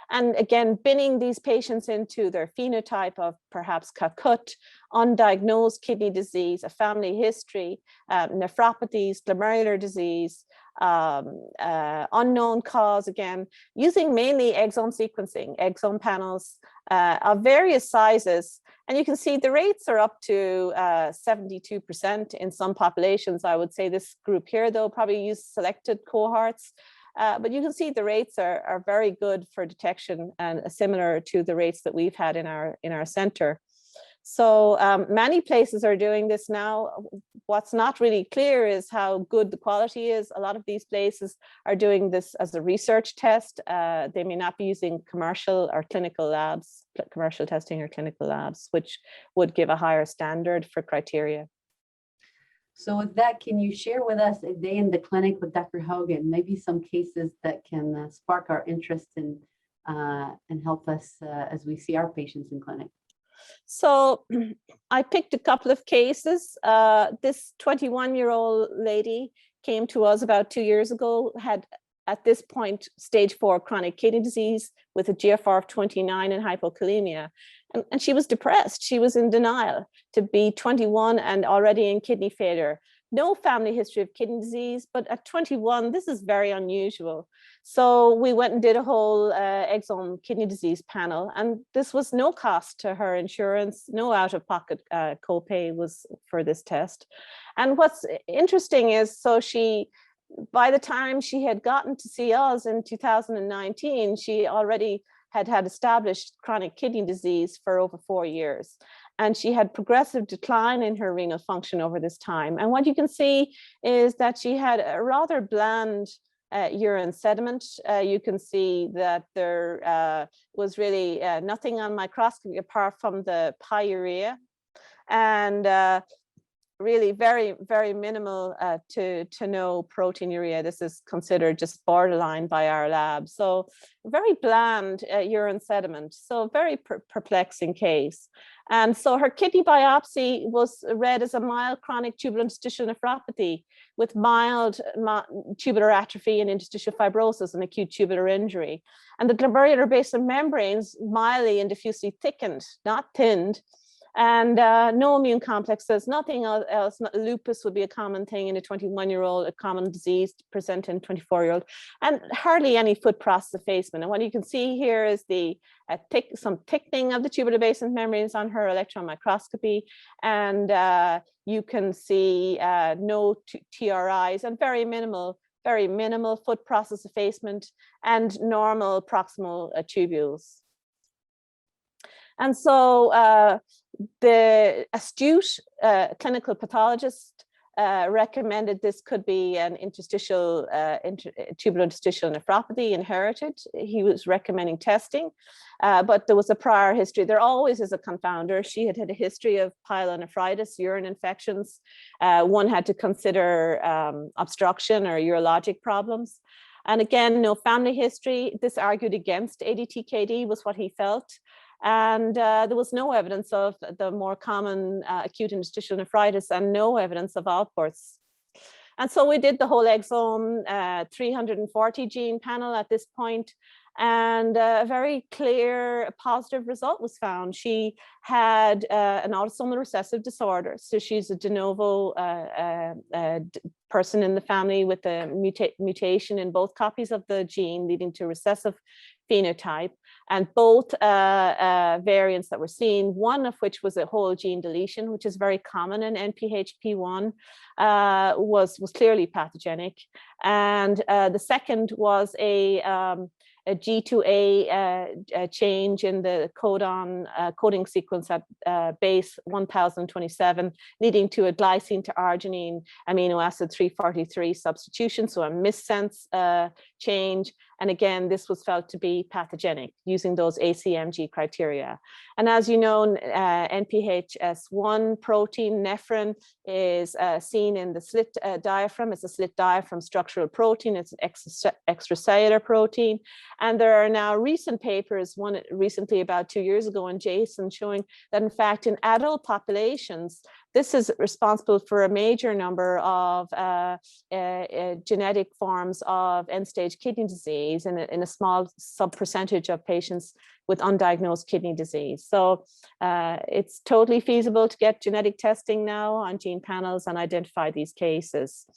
And again, binning these patients into their phenotype of perhaps Kakut, undiagnosed kidney disease, a family history, nephropathies, glomerular disease, unknown cause, again, using mainly exome sequencing, exome panels of various sizes. And you can see the rates are up to 72% in some populations. I would say this group here, though, probably use selected cohorts. But you can see the rates are very good for detection and similar to the rates that we've had in our center. So many places are doing this now. What's not really clear is how good the quality is. A lot of these places are doing this as a research test. They may not be using commercial or clinical labs, commercial testing or clinical labs, which would give a higher standard for criteria. So with that, can you share with us a day in the clinic with Dr. Hogan, maybe some cases that can spark our interest and help us as we see our patients in clinic? So I picked a couple of cases. This 21-year-old lady came to us about 2 years ago, had at this point stage 4 chronic kidney disease with a GFR of 29 and hypokalemia. And she was depressed. She was in denial to be 21 and already in kidney failure. No family history of kidney disease, but at 21, this is very unusual. So we went and did a whole exome kidney disease panel, and this was no cost to her insurance, no out-of-pocket copay was for this test. And what's interesting is, so she, by the time she had gotten to see us in 2019, she already had established chronic kidney disease for over 4 years. And she had progressive decline in her renal function over this time. And what you can see is that she had a rather bland urine sediment. You can see that there was really nothing on microscopy apart from the pyuria, and really very, very minimal to no proteinuria. This is considered just borderline by our lab. So very bland urine sediment. So very perplexing case. And so her kidney biopsy was read as a mild chronic tubulointerstitial nephropathy with mild tubular atrophy and interstitial fibrosis and acute tubular injury. And the glomerular basement membranes mildly and diffusely thickened, not thinned. And no immune complexes, nothing else. Lupus would be a common thing in a 21-year-old, a common disease present in a 24-year-old, and hardly any foot process effacement. And what you can see here is some thickening of the tubular basement membranes on her electron microscopy, and you can see no TRIs and very minimal very minimal foot process effacement, and normal proximal tubules. And so the astute clinical pathologist recommended this could be an interstitial, tubulointerstitial nephropathy inherited. He was recommending testing, but there was a prior history. There always is a confounder. She had had a history of pyelonephritis, urine infections. One had to consider obstruction or urologic problems. And again, no family history. This argued against ADTKD was what he felt. And there was no evidence of the more common acute interstitial nephritis and no evidence of Alport's. And so we did the whole exome 340 gene panel at this point, and a very clear positive result was found. She had an autosomal recessive disorder. So she's a de novo person in the family with a mutation in both copies of the gene, leading to recessive phenotype, and both variants that were seen, one of which was a whole gene deletion, which is very common in NPHP1, was clearly pathogenic. And the second was a G2A change in the coding sequence at base 1027, leading to a glycine to arginine amino acid 343 substitution, so a missense change. And again, this was felt to be pathogenic using those ACMG criteria. And as you know, NPHS1 protein, nephrin, is seen in the slit diaphragm. It's a slit diaphragm structural protein. It's an extracellular protein. And there are now recent papers, one recently about 2 years ago in JASN, showing that in fact in adult populations, this is responsible for a major number of genetic forms of end-stage kidney disease in a small sub-percentage of patients with undiagnosed kidney disease. So it's totally feasible to get genetic testing now on gene panels and identify these cases.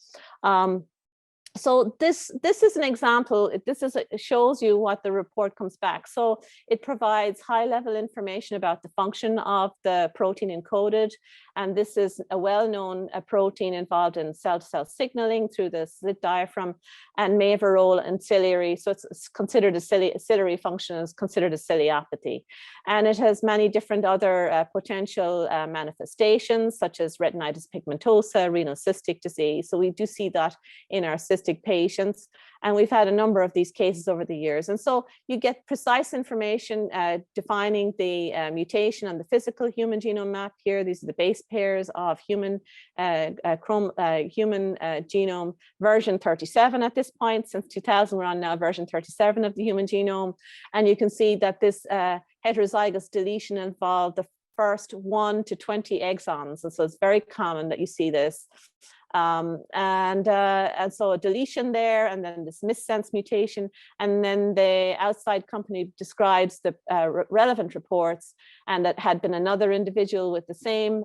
So this is an example. It shows you what the report comes back. So it provides high-level information about the function of the protein encoded, and this is a well-known protein involved in cell-to-cell signaling through the slit diaphragm, and may have a role in ciliary. So it's considered a ciliary function is considered a ciliopathy, and it has many different other potential manifestations, such as retinitis pigmentosa, renal cystic disease. So we do see that in our cystic patients, and we've had a number of these cases over the years. And so you get precise information defining the mutation on the physical human genome map here. These are the base pairs of human genome version 37 at this point. Since 2000, we're on now version 37 of the human genome, and you can see that this heterozygous deletion involved the first 1 to 20 exons, and so it's very common that you see this. And so a deletion there, and then this missense mutation, and then the outside company describes the relevant reports, and that had been another individual with the same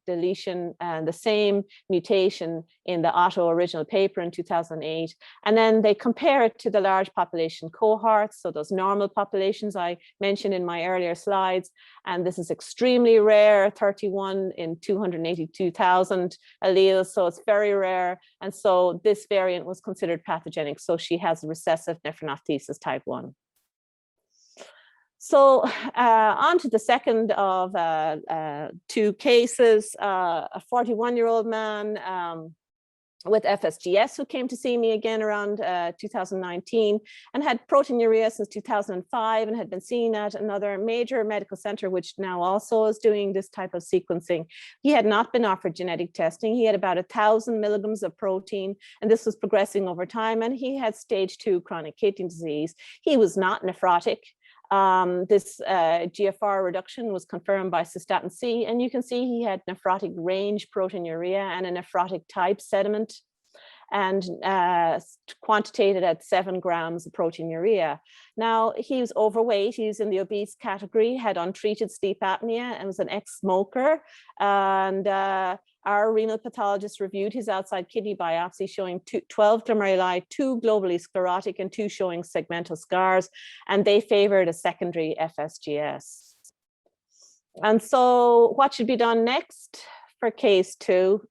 deletion and the same mutation in the Otto original paper in 2008, and then they compare it to the large population cohorts, so those normal populations I mentioned in my earlier slides, and this is extremely rare, 31 in 282,000 alleles. So it's very rare, and so this variant was considered pathogenic. So she has recessive nephronophthisis type 1. So on to the second of 2 cases, a 41-year-old man with FSGS who came to see me again around 2019 and had proteinuria since 2005 and had been seen at another major medical center, which now also is doing this type of sequencing. He had not been offered genetic testing. He had about 1,000 milligrams of protein, and this was progressing over time, and he had stage 2 chronic kidney disease. He was not nephrotic. This GFR reduction was confirmed by cystatin C, and you can see he had nephrotic range proteinuria and a nephrotic type sediment, and quantitated at 7 grams of proteinuria. Now, he was overweight, he was in the obese category, had untreated sleep apnea, and was an ex-smoker. And our renal pathologist reviewed his outside kidney biopsy showing 12 glomeruli, 2 globally sclerotic and 2 showing segmental scars, and they favored a secondary FSGS. And so what should be done next for case 2?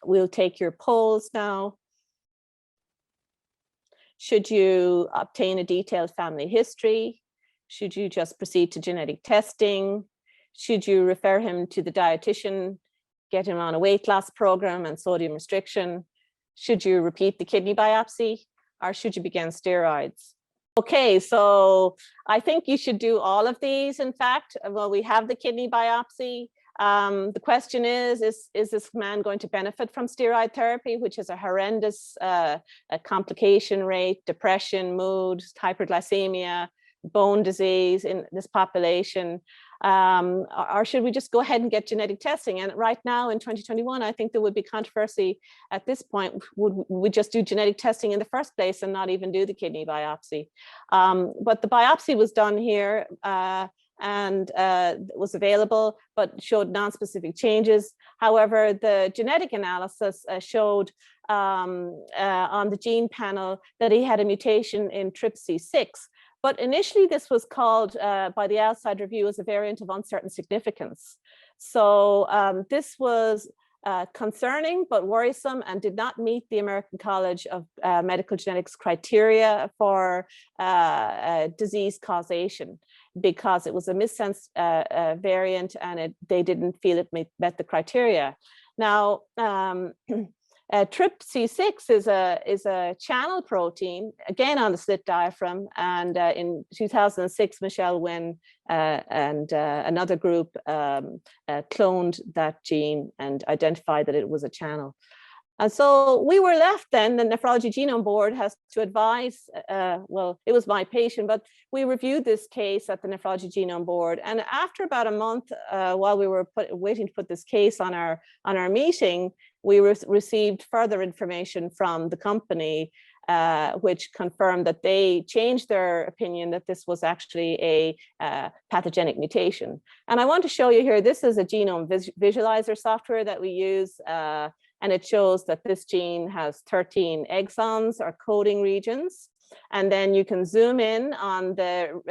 We'll take your polls now. Should you obtain a detailed family history? Should you just proceed to genetic testing? Should you refer him to the dietitian, get him on a weight loss program and sodium restriction? Should you repeat the kidney biopsy, or should you begin steroids? Okay, so I think you should do all of these. In fact, well, we have the kidney biopsy. The question is this man going to benefit from steroid therapy, which is a horrendous complication rate, depression, mood, hyperglycemia, bone disease in this population? Or should we just go ahead and get genetic testing? And right now in 2021, I think there would be controversy at this point. Would we just do genetic testing in the first place and not even do the kidney biopsy? But the biopsy was done here and was available, but showed non-specific changes. However, the genetic analysis showed on the gene panel that he had a mutation in TRPC6. But initially, this was called by the outside review as a variant of uncertain significance. So this was concerning but worrisome and did not meet the American College of Medical Genetics criteria for disease causation, because it was a missense variant and they didn't feel it met the criteria. Now, TRPC6 is a channel protein, again on the slit diaphragm, and in 2006, Michelle Wynn and another group cloned that gene and identified that it was a channel. And so we were left then, the Nephrology Genome Board has to advise, well, it was my patient, but we reviewed this case at the Nephrology Genome Board. And after about a month, while we were waiting to put this case on our meeting, we received further information from the company, which confirmed that they changed their opinion that this was actually a pathogenic mutation. And I want to show you here, this is a genome visualizer software that we use, and it shows that this gene has 13 exons or coding regions. And then you can zoom in on the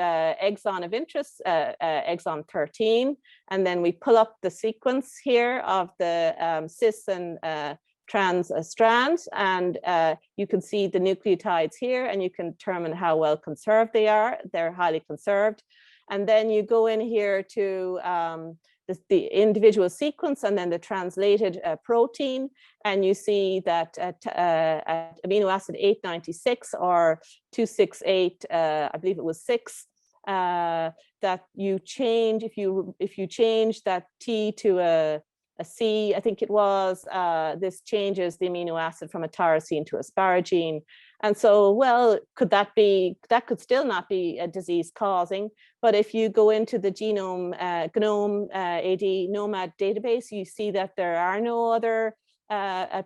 exon of interest, exon 13, and then we pull up the sequence here of the cis and trans strands, and you can see the nucleotides here, and you can determine how well conserved they are. They're highly conserved. And then you go in here to the individual sequence and then the translated protein, and you see that at amino acid 896 or 268, I believe it was 6, that you change, if you change that T to a C, I think it was, this changes the amino acid from a tyrosine to asparagine. And so, well, that could still not be a disease causing, but if you go into the GNOME AD NOMAD database, you see that there are no other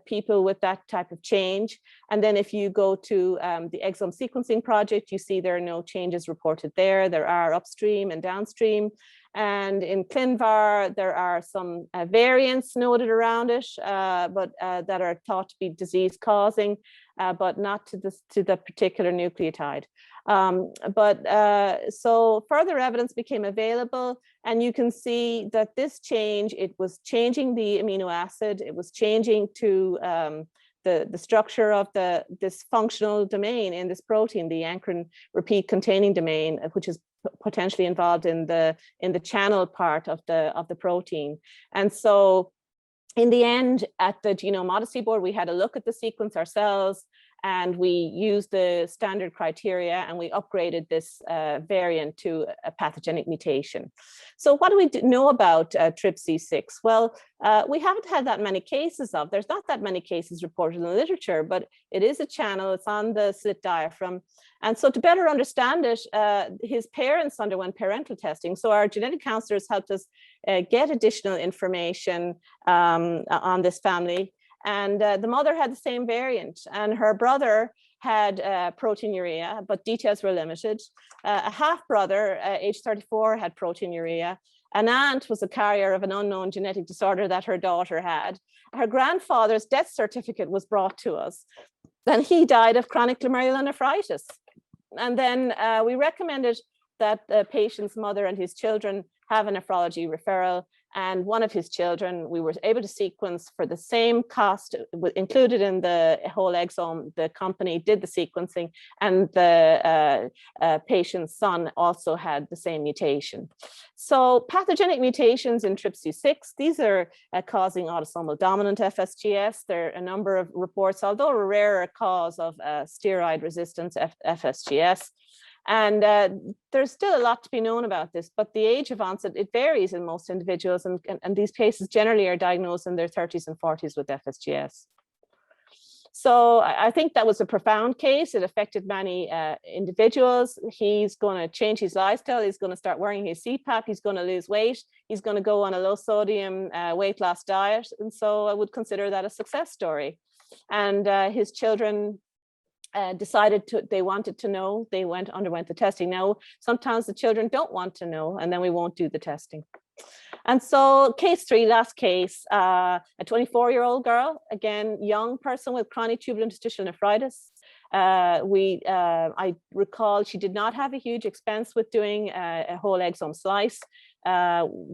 people with that type of change. And then if you go to the exome sequencing project, you see there are no changes reported there. There are upstream and downstream. And in ClinVar, there are some variants noted around it, but that are thought to be disease causing, but not to the particular nucleotide. So further evidence became available, and you can see that this change, it was changing the amino acid, it was changing to the structure of this functional domain in this protein, the ankyrin repeat containing domain, which is potentially involved in the channel part of the protein. And so in the end, at the Genome Odyssey board, we had a look at the sequence ourselves, and we used the standard criteria, and we upgraded this variant to a pathogenic mutation. So what do we know about TRPC6? Well, we haven't had that many cases of. There's not that many cases reported in the literature, but it is a channel. It's on the slit diaphragm. And so to better understand it, his parents underwent parental testing. So our genetic counselors helped us get additional information on this family. And the mother had the same variant, and her brother had proteinuria, but details were limited. A half brother, age 34, had proteinuria. An aunt was a carrier of an unknown genetic disorder that her daughter had. Her grandfather's death certificate was brought to us, and he died of chronic glomerulonephritis. And then we recommended that the patient's mother and his children have a nephrology referral, And one of his children, we were able to sequence for the same cost included in the whole exome. The company did the sequencing, and the patient's son also had the same mutation. So pathogenic mutations in TRPC6, these are causing autosomal dominant FSGS. There are a number of reports, although a rarer cause of steroid resistance FSGS. And there's still a lot to be known about this, but the age of onset, it varies in most individuals, and these cases generally are diagnosed in their 30s and 40s with FSGS. So I think that was a profound case. It affected many individuals. He's going to change his lifestyle. He's going to start wearing his CPAP. He's going to lose weight. He's going to go on a low sodium weight loss diet. And so I would consider that a success story. And his children decided they wanted to know. They underwent the testing. Now, sometimes the children don't want to know, and then we won't do the testing. And so case 3, last case, a 24-year-old girl, again, young person with chronic tubulointerstitial nephritis. I recall she did not have a huge expense with doing a whole exome slice.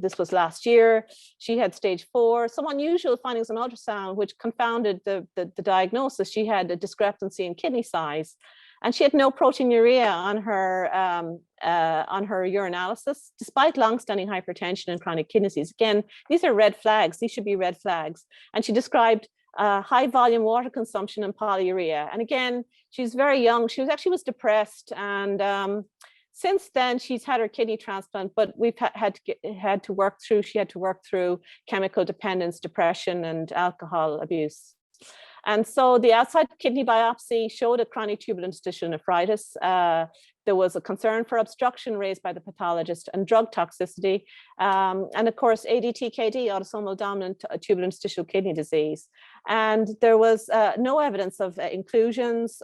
This was last year. She had stage 4, some unusual findings on ultrasound, which confounded the diagnosis. She had a discrepancy in kidney size, and she had no proteinuria on her urinalysis, despite long-standing hypertension and chronic kidney disease. Again, these are red flags. These should be red flags. And she described high volume water consumption and polyuria. And again, she's very young. She was depressed, and since then she's had her kidney transplant, but we've had to work through chemical dependence, depression, and alcohol abuse. And so the outside kidney biopsy showed a chronic tubulointerstitial nephritis. There was a concern for obstruction raised by the pathologist and drug toxicity. And of course, ADTKD, autosomal dominant tubulointerstitial kidney disease. And there was no evidence of inclusions.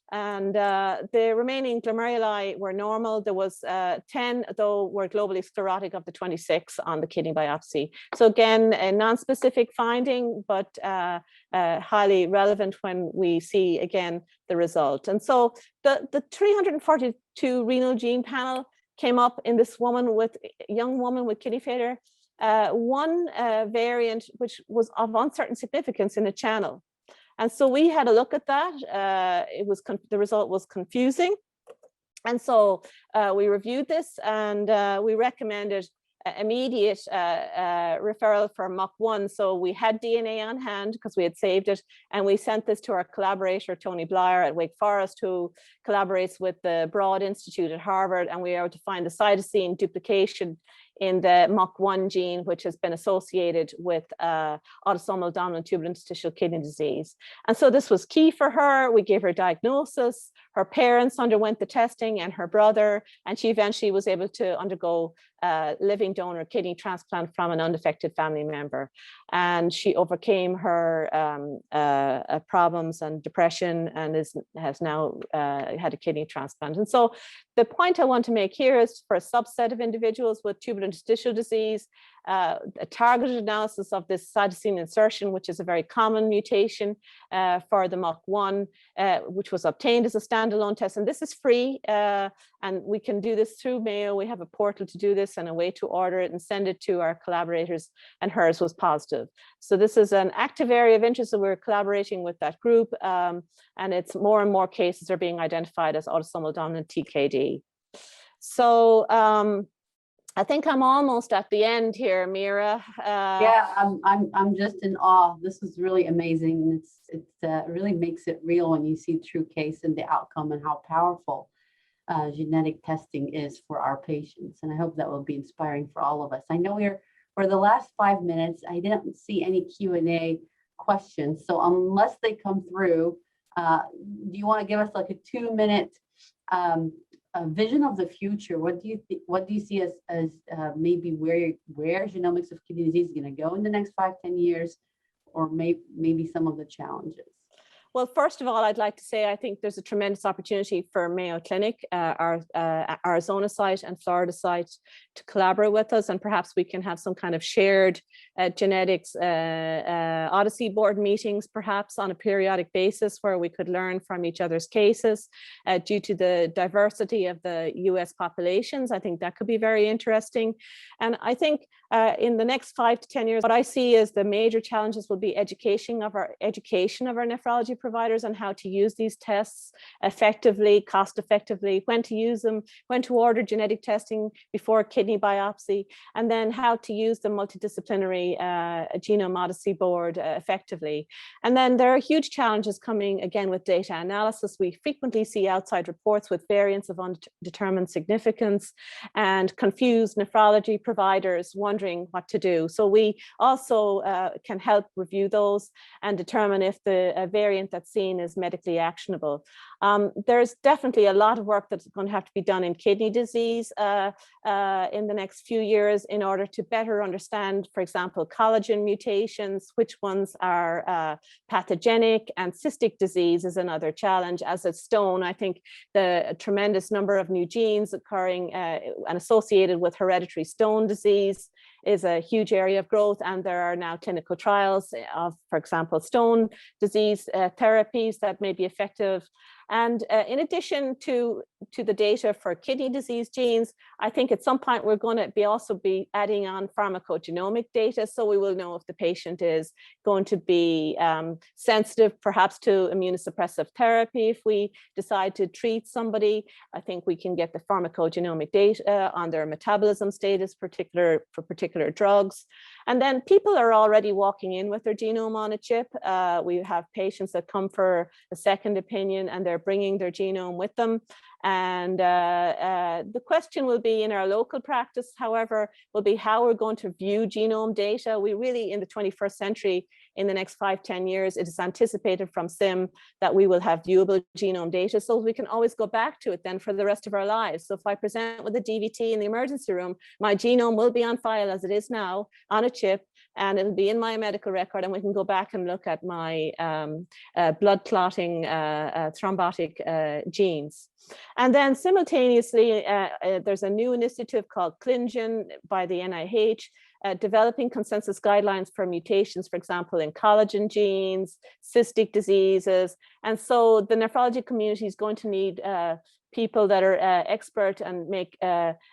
And the remaining glomeruli were normal. There was 10, though, were globally sclerotic of the 26 on the kidney biopsy. So again, a non-specific finding, but highly relevant when we see, again, the result. And so the 342 renal gene panel came up in this young woman with kidney failure. One variant, which was of uncertain significance in a channel. And so we had a look at that. The result was confusing. And so we reviewed this, and we recommended immediate referral for MUC1. So we had DNA on hand because we had saved it, and we sent this to our collaborator, Tony Blyer at Wake Forest, who collaborates with the Broad Institute at Harvard, and we were able to find the cytosine duplication in the MUC1 gene, which has been associated with autosomal dominant tubulointerstitial kidney disease. And so this was key for her. We gave her diagnosis. Her parents underwent the testing, and her brother, and she eventually was able to undergo living donor kidney transplant from an unaffected family member. And she overcame her problems and depression, and has now had a kidney transplant. And so the point I want to make here is, for a subset of individuals with tubulointerstitial disease, a targeted analysis of this cytosine insertion, which is a very common mutation for the MUC1, which was obtained as a standalone test. And this is free, and we can do this through Mayo. We have a portal to do this and a way to order it and send it to our collaborators, and hers was positive. So this is an active area of interest, and we're collaborating with that group, and it's more and more cases are being identified as autosomal dominant TKD. So I think I'm almost at the end here, Mira. Yeah, I'm just in awe. This is really amazing, and it really makes it real when you see true case and the outcome, and how powerful genetic testing is for our patients. And I hope that will be inspiring for all of us. I know we're for the last 5 minutes. I didn't see any Q&A questions, so unless they come through, do you want to give us like a 2-minute vision of the future? What do you see as maybe where genomics of kidney disease is going to go in the next 5-10 years, or maybe some of the challenges? Well, first of all, I'd like to say I think there's a tremendous opportunity for Mayo Clinic, our Arizona site and Florida site, to collaborate with us, and perhaps we can have some kind of shared genetics Odyssey board meetings, perhaps on a periodic basis, where we could learn from each other's cases. Due to the diversity of the US populations, I think that could be very interesting. And I think in the next 5 to 10 years, what I see as the major challenges will be education of our nephrology providers on how to use these tests effectively, cost effectively, when to use them, when to order genetic testing before kidney biopsy, and then how to use the multidisciplinary genome Odyssey board effectively. And then there are huge challenges coming again with data analysis. We frequently see outside reports with variants of undetermined significance and confused nephrology providers wondering what to do. So we also can help review those and determine if the variant that's seen is medically actionable. There's definitely a lot of work that's going to have to be done in kidney disease in the next few years in order to better understand, for example, collagen mutations, which ones are pathogenic, and cystic disease is another challenge. As a stone, I think the tremendous number of new genes occurring and associated with hereditary stone disease is a huge area of growth, and there are now clinical trials of, for example, stone disease therapies that may be effective. And in addition to the data for kidney disease genes, I think at some point we're going to also be adding on pharmacogenomic data, so we will know if the patient is going to be sensitive perhaps to immunosuppressive therapy. If we decide to treat somebody, I think we can get the pharmacogenomic data on their metabolism status for particular drugs. And then people are already walking in with their genome on a chip. We have patients that come for a second opinion and they're bringing their genome with them. And the question will be in our local practice, however, will be how we're going to view genome data. We really, in the 21st century, in the next 5-10 years, it is anticipated from SIM that we will have viewable genome data, so we can always go back to it then for the rest of our lives. So if I present with a DVT in the emergency room, my genome will be on file as it is now on a chip, and it'll be in my medical record, and we can go back and look at my blood clotting thrombotic genes. And then simultaneously, there's a new initiative called ClinGen by the NIH, developing consensus guidelines for mutations, for example, in collagen genes, cystic diseases. And so the nephrology community is going to need people that are expert and make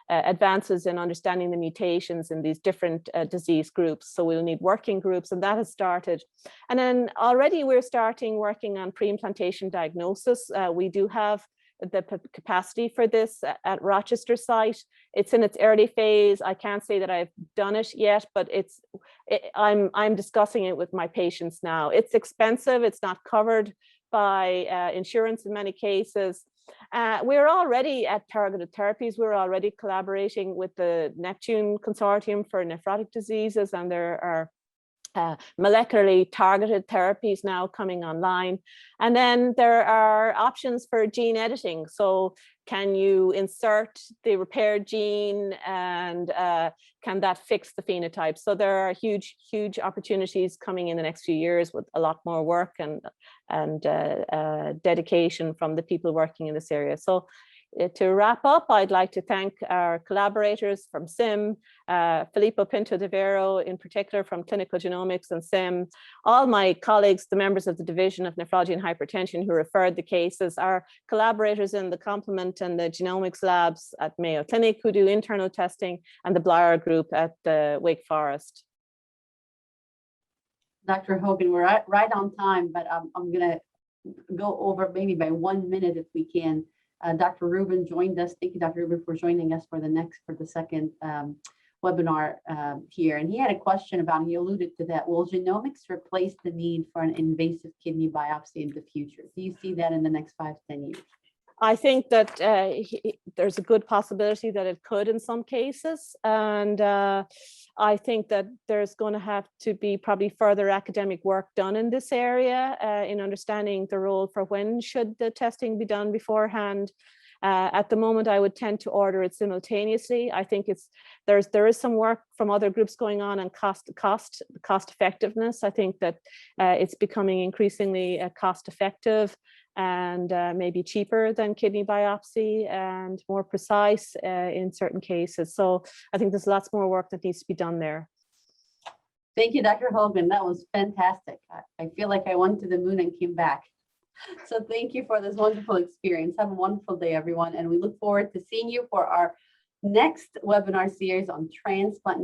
advances in understanding the mutations in these different disease groups. So we'll need working groups, and that has started. And then already we're starting working on pre-implantation diagnosis. We do have the capacity for this at Rochester site. It's in its early phase. I can't say that I've done it yet, but I'm discussing it with my patients now. It's expensive. It's not covered by insurance in many cases. We're already at targeted therapies. We're already collaborating with the Neptune Consortium for Nephrotic Diseases, and there are molecularly targeted therapies now coming online. And then there are options for gene editing. So can you insert the repaired gene, and can that fix the phenotype? So there are huge opportunities coming in the next few years with a lot more work and dedication from the people working in this area. So to wrap up, I'd like to thank our collaborators from SIM, Filippo Pinto de Vero in particular from Clinical Genomics and SIM, all my colleagues, the members of the Division of Nephrology and Hypertension who referred the cases, our collaborators in the complement and the genomics labs at Mayo Clinic who do internal testing, and the Blyer group at Wake Forest. Dr. Hogan, we're right on time, but I'm going to go over maybe by 1 minute if we can. Dr. Rubin joined us. Thank you, Dr. Rubin, for joining us for the second webinar here. And he had a question about, he alluded to that, will genomics replace the need for an invasive kidney biopsy in the future? Do you see that in the next 5 to 10 years? I think that there's a good possibility that it could in some cases. And I think that there's going to have to be probably further academic work done in this area in understanding the role for when should the testing be done beforehand. At the moment, I would tend to order it simultaneously. I think there is some work from other groups going on cost effectiveness. I think that it's becoming increasingly cost effective and maybe cheaper than kidney biopsy and more precise in certain cases. So I think there's lots more work that needs to be done there. Thank you, Dr. Hogan. That was fantastic. I feel like I went to the moon and came back. So thank you for this wonderful experience. Have a wonderful day, everyone. And we look forward to seeing you for our next webinar series on transplant